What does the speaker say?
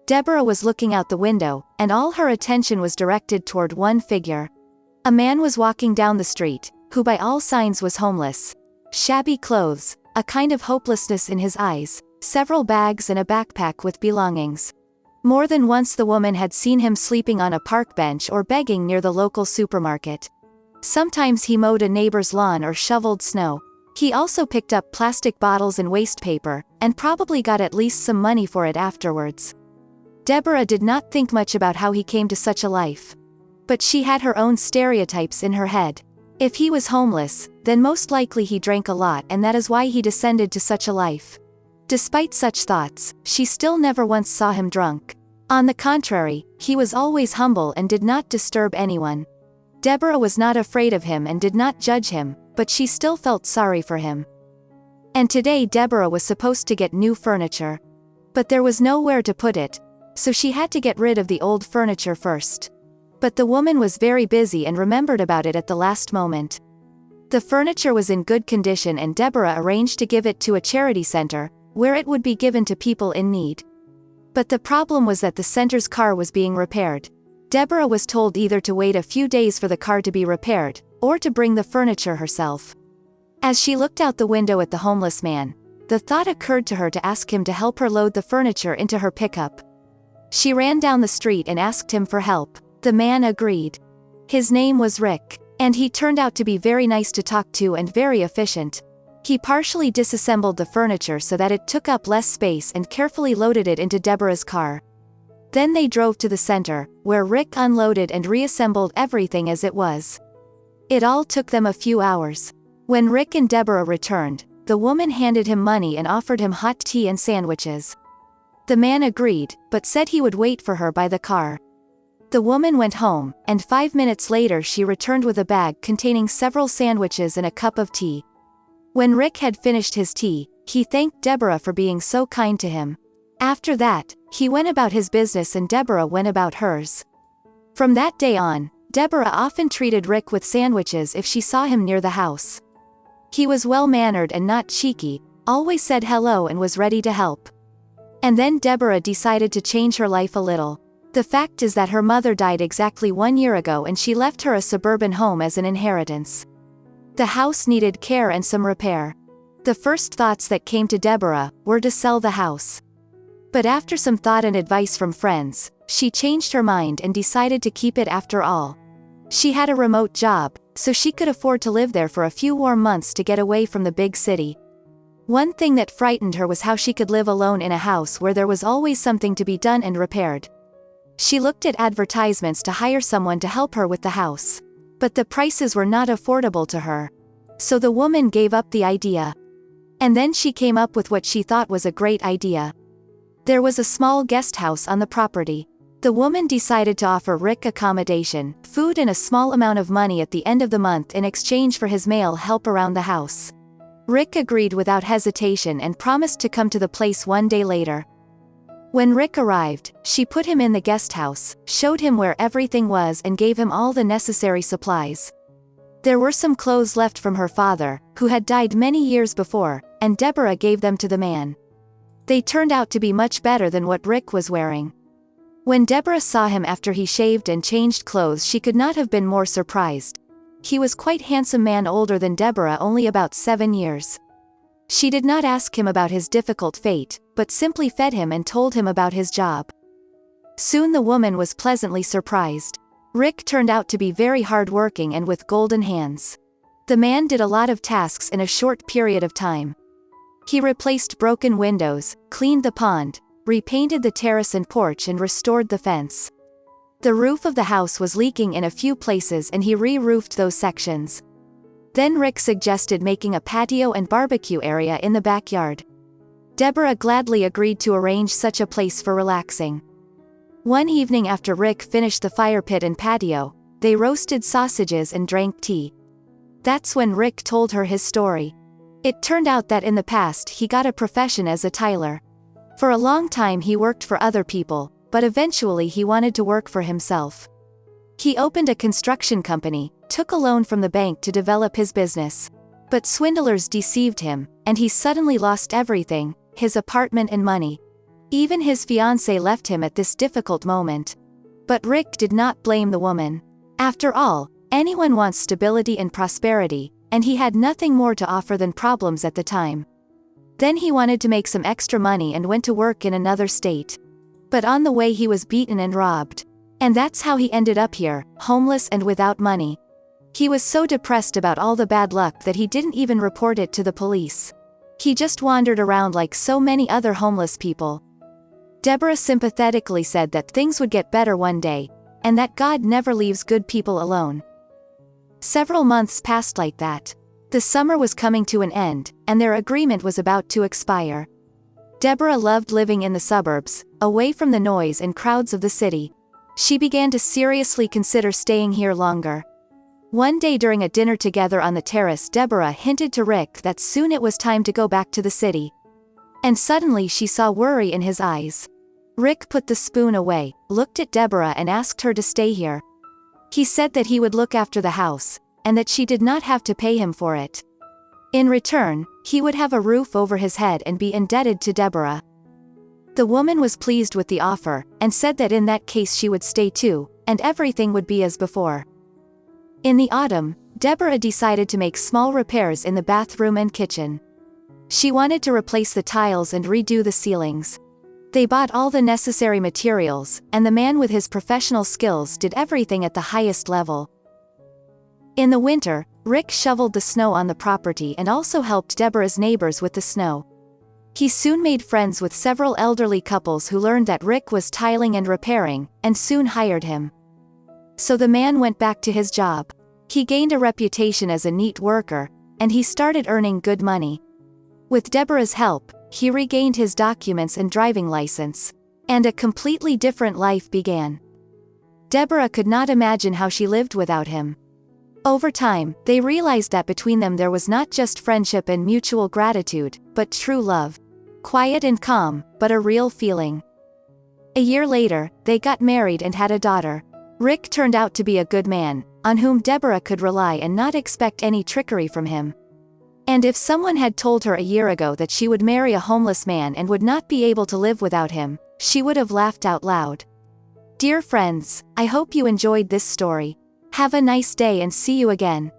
Deborah was looking out the window, and all her attention was directed toward one figure. A man was walking down the street, who by all signs was homeless. Shabby clothes, a kind of hopelessness in his eyes, several bags and a backpack with belongings. More than once the woman had seen him sleeping on a park bench or begging near the local supermarket. Sometimes he mowed a neighbor's lawn or shoveled snow. He also picked up plastic bottles and waste paper, and probably got at least some money for it afterwards. Deborah did not think much about how he came to such a life. But she had her own stereotypes in her head. If he was homeless, then most likely he drank a lot, and that is why he descended to such a life. Despite such thoughts, she still never once saw him drunk. On the contrary, he was always humble and did not disturb anyone. Deborah was not afraid of him and did not judge him, but she still felt sorry for him. And today Deborah was supposed to get new furniture. But there was nowhere to put it, so she had to get rid of the old furniture first. But the woman was very busy and remembered about it at the last moment. The furniture was in good condition, and Deborah arranged to give it to a charity center, where it would be given to people in need. But the problem was that the center's car was being repaired. Deborah was told either to wait a few days for the car to be repaired, or to bring the furniture herself. As she looked out the window at the homeless man, the thought occurred to her to ask him to help her load the furniture into her pickup. She ran down the street and asked him for help. The man agreed. His name was Rick, and he turned out to be very nice to talk to and very efficient. He partially disassembled the furniture so that it took up less space and carefully loaded it into Deborah's car. Then they drove to the center, where Rick unloaded and reassembled everything as it was. It all took them a few hours. When Rick and Deborah returned, the woman handed him money and offered him hot tea and sandwiches. The man agreed, but said he would wait for her by the car. The woman went home, and 5 minutes later she returned with a bag containing several sandwiches and a cup of tea. When Rick had finished his tea, he thanked Deborah for being so kind to him. After that, he went about his business and Deborah went about hers. From that day on, Deborah often treated Rick with sandwiches if she saw him near the house. He was well-mannered and not cheeky, always said hello and was ready to help. And then Deborah decided to change her life a little. The fact is that her mother died exactly 1 year ago, and she left her a suburban home as an inheritance. The house needed care and some repair. The first thoughts that came to Deborah were to sell the house. But after some thought and advice from friends, she changed her mind and decided to keep it after all. She had a remote job, so she could afford to live there for a few warm months to get away from the big city. One thing that frightened her was how she could live alone in a house where there was always something to be done and repaired. She looked at advertisements to hire someone to help her with the house. But the prices were not affordable to her. So the woman gave up the idea. And then she came up with what she thought was a great idea. There was a small guest house on the property. The woman decided to offer Rick accommodation, food and a small amount of money at the end of the month in exchange for his male help around the house. Rick agreed without hesitation and promised to come to the place 1 day later. When Rick arrived, she put him in the guest house, showed him where everything was and gave him all the necessary supplies. There were some clothes left from her father, who had died many years before, and Deborah gave them to the man. They turned out to be much better than what Rick was wearing. When Deborah saw him after he shaved and changed clothes, she could not have been more surprised. He was quite handsome man, older than Deborah only about 7 years. She did not ask him about his difficult fate, but simply fed him and told him about his job. Soon the woman was pleasantly surprised. Rick turned out to be very hard-working and with golden hands. The man did a lot of tasks in a short period of time. He replaced broken windows, cleaned the pond, repainted the terrace and porch and restored the fence. The roof of the house was leaking in a few places and he re-roofed those sections. Then Rick suggested making a patio and barbecue area in the backyard. Deborah gladly agreed to arrange such a place for relaxing. One evening after Rick finished the fire pit and patio, they roasted sausages and drank tea. That's when Rick told her his story. It turned out that in the past he got a profession as a tiler. For a long time he worked for other people, but eventually he wanted to work for himself. He opened a construction company, took a loan from the bank to develop his business. But swindlers deceived him, and he suddenly lost everything, his apartment and money. Even his fiancée left him at this difficult moment. But Rick did not blame the woman. After all, anyone wants stability and prosperity, and he had nothing more to offer than problems at the time. Then he wanted to make some extra money and went to work in another state. But on the way he was beaten and robbed. And that's how he ended up here, homeless and without money. He was so depressed about all the bad luck that he didn't even report it to the police. He just wandered around like so many other homeless people. Deborah sympathetically said that things would get better one day, and that God never leaves good people alone. Several months passed like that. The summer was coming to an end, and their agreement was about to expire. Deborah loved living in the suburbs, away from the noise and crowds of the city. She began to seriously consider staying here longer. One day during a dinner together on the terrace, Deborah hinted to Rick that soon it was time to go back to the city. And suddenly she saw worry in his eyes. Rick put the spoon away, looked at Deborah and asked her to stay here. He said that he would look after the house, and that she did not have to pay him for it. In return, he would have a roof over his head and be indebted to Deborah. The woman was pleased with the offer, and said that in that case she would stay too, and everything would be as before. In the autumn, Deborah decided to make small repairs in the bathroom and kitchen. She wanted to replace the tiles and redo the ceilings. They bought all the necessary materials, and the man with his professional skills did everything at the highest level. In the winter, Rick shoveled the snow on the property and also helped Deborah's neighbors with the snow. He soon made friends with several elderly couples who learned that Rick was tiling and repairing, and soon hired him. So the man went back to his job. He gained a reputation as a neat worker, and he started earning good money. With Deborah's help, he regained his documents and driving license. And a completely different life began. Deborah could not imagine how she lived without him. Over time, they realized that between them there was not just friendship and mutual gratitude, but true love. Quiet and calm, but a real feeling. A year later, they got married and had a daughter. Rick turned out to be a good man, on whom Deborah could rely and not expect any trickery from him. And if someone had told her a year ago that she would marry a homeless man and would not be able to live without him, she would have laughed out loud. Dear friends, I hope you enjoyed this story. Have a nice day and see you again.